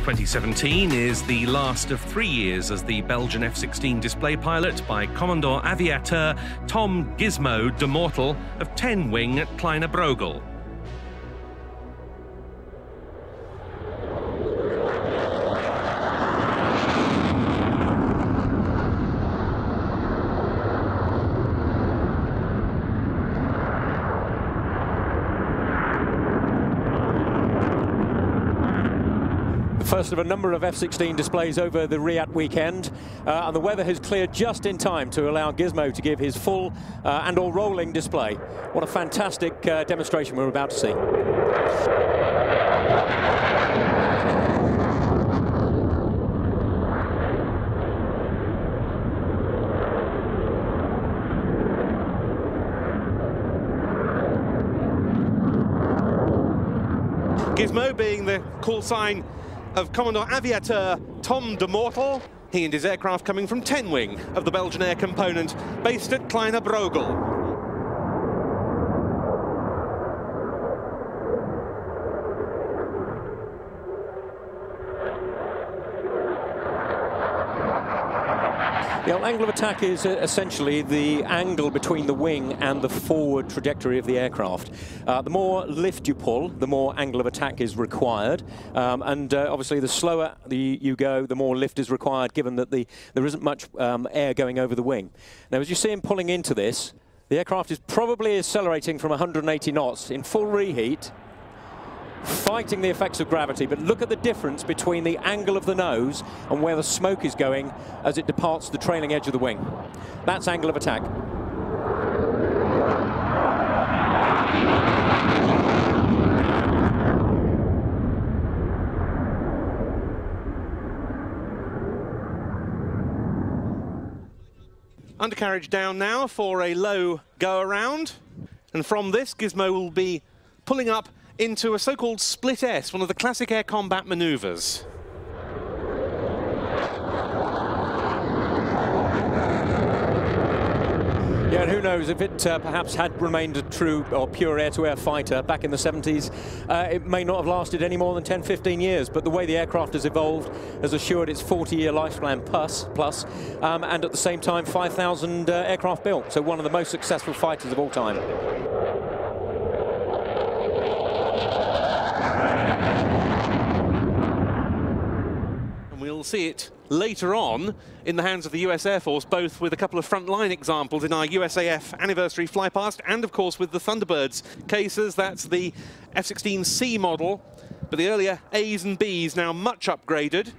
2017 is the last of 3 years as the Belgian F16 display pilot by Commandant Aviateur Tom Gizmo de Mortel of 10 Wing at Kleine Brogel. First of a number of F16 displays over the RIAT weekend, and the weather has cleared just in time to allow Gizmo to give his full and/or rolling display. What a fantastic demonstration we're about to see. Gizmo being the call sign of Commandant Aviateur Tom de Mortel. He and his aircraft coming from 10 Wing of the Belgian Air Component, based at Kleine Brogel. The angle of attack is essentially the angle between the wing and the forward trajectory of the aircraft. The more lift you pull, the more angle of attack is required. Obviously, the slower you go, the more lift is required, given that there isn't much air going over the wing. Now, as you see him pulling into this, the aircraft is probably accelerating from 180 knots in full reheat, fighting the effects of gravity, but look at the difference between the angle of the nose and where the smoke is going as it departs the trailing edge of the wing. That's angle of attack. Undercarriage down now for a low go-around, and from this, Gizmo will be pulling up into a so-called split S, one of the classic air combat maneuvers. Yeah, and who knows, if it perhaps had remained a true or pure air-to-air fighter back in the 70s, it may not have lasted any more than 10, 15 years, but the way the aircraft has evolved has assured its 40-year lifespan plus, and at the same time 5,000 aircraft built, so one of the most successful fighters of all time. We'll see it later on in the hands of the US Air Force, both with a couple of frontline examples in our USAF anniversary flypast and, of course, with the Thunderbirds cases. That's the F-16C model, but the earlier A's and B's now much upgraded.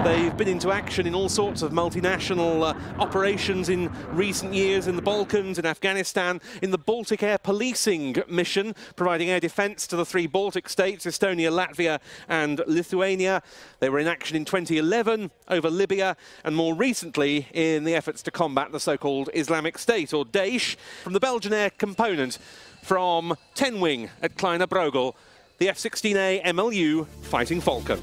They've been into action in all sorts of multinational operations in recent years, in the Balkans, in Afghanistan, in the Baltic Air Policing mission, providing air defence to the 3 Baltic states, Estonia, Latvia and Lithuania. They were in action in 2011 over Libya, and more recently in the efforts to combat the so-called Islamic State, or Daesh. From the Belgian Air Component, from 10 Wing at Kleine Brogel, the F-16A MLU Fighting Falcon.